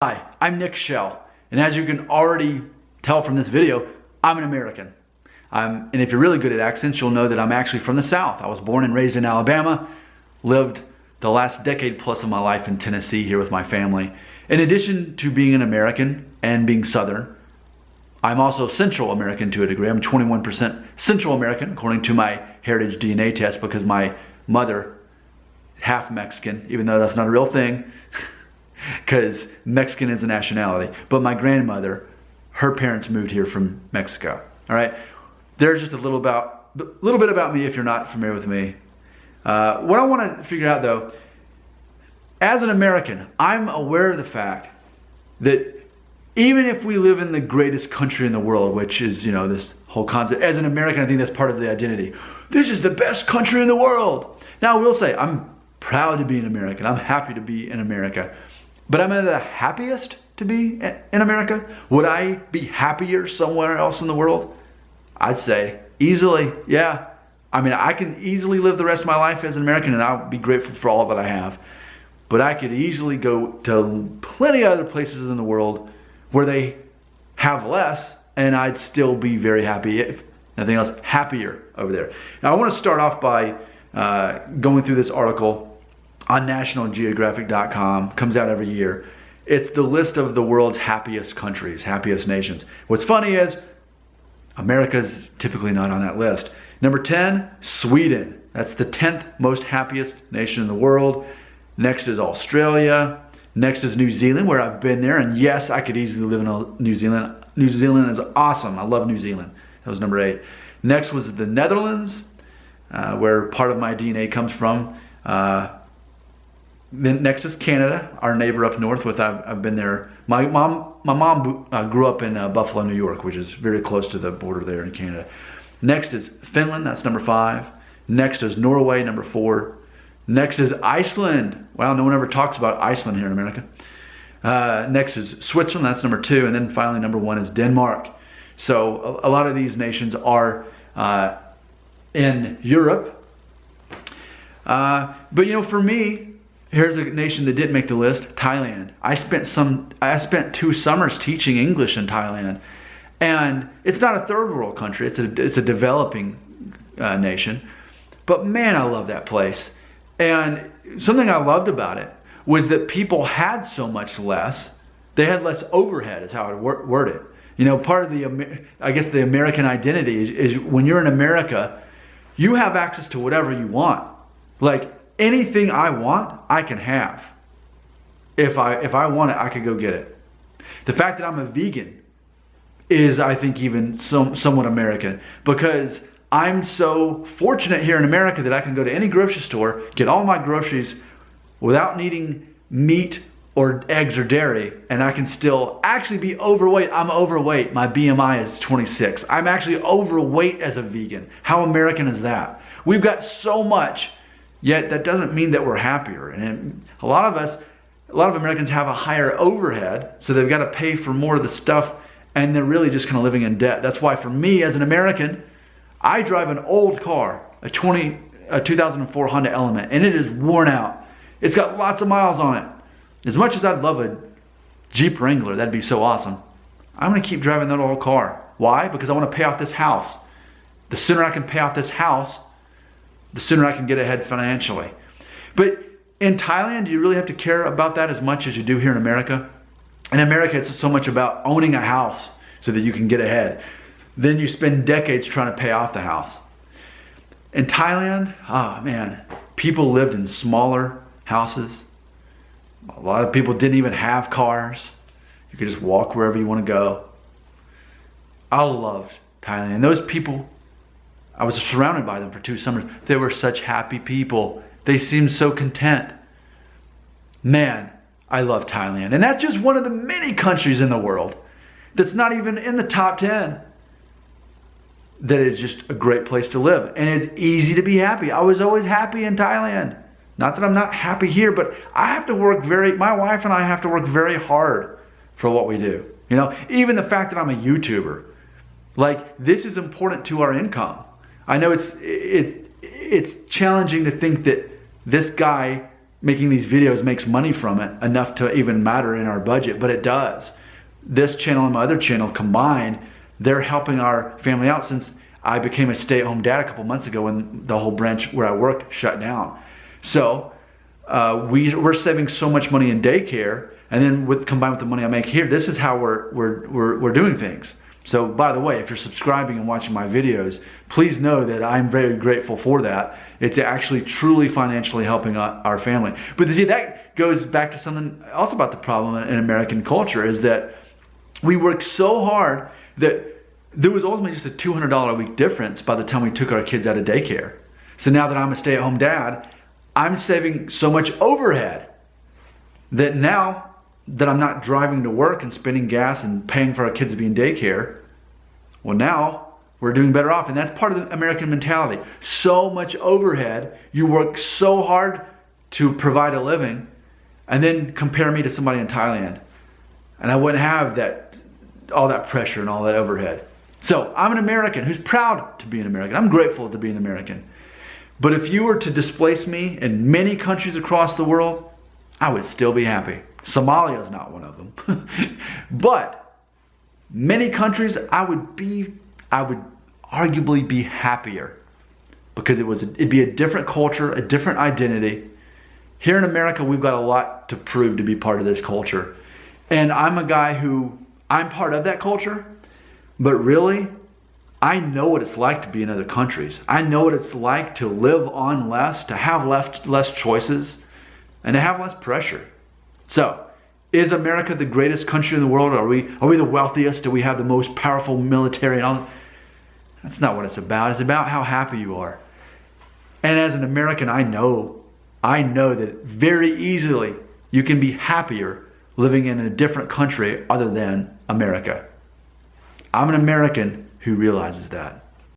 Hi, I'm Nick Shell, and as you can already tell from this video, I'm an American. And if you're really good at accents, you'll know that I'm actually from the South. I was born and raised in Alabama, lived the last decade plus of my life in Tennessee here with my family. In addition to being an American and being Southern, I'm also Central American to a degree. I'm 21% Central American according to my heritage DNA test because my mother, half Mexican, even though that's not a real thing, because Mexican is a nationality. But my grandmother, her parents moved here from Mexico. All right, there's just a little bit about me if you're not familiar with me. What I want to figure out though, as an American, I'm aware of the fact that even if we live in the greatest country in the world, which is, you know, this whole concept, as an American, I think that's part of the identity. This is the best country in the world. Now, I will say, I'm proud to be an American. I'm happy to be in America. But am I the happiest to be in America? Would I be happier somewhere else in the world? I'd say easily, yeah. I mean, I can easily live the rest of my life as an American and I'll be grateful for all that I have. But I could easily go to plenty of other places in the world where they have less and I'd still be very happy, if nothing else, happier over there. Now I want to start off by going through this article on nationalgeographic.com, comes out every year. It's the list of the world's happiest countries, happiest nations. What's funny is America's typically not on that list. Number 10, Sweden. That's the 10th most happiest nation in the world. Next is Australia. Next is New Zealand, where I've been there. And yes, I could easily live in New Zealand. New Zealand is awesome. I love New Zealand. That was number 8. Next was the Netherlands, where part of my DNA comes from. Then next is Canada, our neighbor up north. I've been there. My mom grew up in Buffalo, New York, which is very close to the border there in Canada. Next is Finland, that's number 5. Next is Norway, number 4. Next is Iceland. Wow, no one ever talks about Iceland here in America. Next is Switzerland, that's number 2. And then finally number 1 is Denmark. So a lot of these nations are in Europe. But you know, for me, here's a nation that didn't make the list, Thailand. I spent 2 summers teaching English in Thailand. And it's not a third world country, it's a developing nation. But man, I love that place. And something I loved about it was that people had so much less. They had less overhead is how I word it. You know, part of the, I guess the American identity is when you're in America, you have access to whatever you want. Like, anything I want, I can have. If I want it, I could go get it. The fact that I'm a vegan is, I think, even somewhat American, because I'm so fortunate here in America that I can go to any grocery store, get all my groceries without needing meat or eggs or dairy, and I can still actually be overweight. I'm overweight. My BMI is 26. I'm actually overweight as a vegan. How American is that? We've got so much. Yet that doesn't mean that we're happier. And a lot of Americans have a higher overhead, so they've got to pay for more of the stuff, and they're really just kind of living in debt. That's why for me as an American, I drive an old car, a 2004 Honda Element, and it is worn out. It's got lots of miles on it. As much as I'd love a Jeep Wrangler, that'd be so awesome, I'm going to keep driving that old car. Why? Because I want to pay off this house. The sooner I can pay off this house, the sooner I can get ahead financially. But in Thailand, do you really have to care about that as much as you do here in America? In America, it's so much about owning a house so that you can get ahead. Then you spend decades trying to pay off the house. In Thailand, oh man, people lived in smaller houses. A lot of people didn't even have cars. You could just walk wherever you want to go. I loved Thailand. And those people, I was surrounded by them for 2 summers. They were such happy people. They seemed so content. Man, I love Thailand. And that's just one of the many countries in the world that's not even in the top 10 that is just a great place to live. And it's easy to be happy. I was always happy in Thailand. Not that I'm not happy here, but I have to work my wife and I have to work very hard for what we do. You know, even the fact that I'm a YouTuber, like, this is important to our income. I know it's challenging to think that this guy making these videos makes money from it enough to even matter in our budget, but it does. This channel and my other channel combined, they're helping our family out since I became a stay-at-home dad a couple months ago when the whole branch where I work shut down. So we're saving so much money in daycare, and then combined with the money I make here, this is how we're doing things. So by the way, if you're subscribing and watching my videos, please know that I'm very grateful for that. It's actually truly financially helping our family. But see, that goes back to something else about the problem in American culture, is that we work so hard that there was ultimately just a $200 a week difference by the time we took our kids out of daycare. So now that I'm a stay-at-home dad, I'm saving so much overhead that now that I'm not driving to work and spending gas and paying for our kids to be in daycare, well, now we're doing better off. And that's part of the American mentality. So much overhead, you work so hard to provide a living, and then compare me to somebody in Thailand, and I wouldn't have all that pressure and all that overhead. So I'm an American who's proud to be an American. I'm grateful to be an American. But if you were to displace me in many countries across the world, I would still be happy. Somalia is not one of them. But many countries, I would arguably be happier, because it'd be a different culture, a different identity. Here in America, we've got a lot to prove to be part of this culture. And I'm a guy I'm part of that culture, but really, I know what it's like to be in other countries. I know what it's like to live on less, to have less choices, and to have less pressure. So, is America the greatest country in the world? Are we the wealthiest? Do we have the most powerful military and all? That's not what it's about. It's about how happy you are. And as an American, I know that very easily you can be happier living in a different country other than America. I'm an American who realizes that.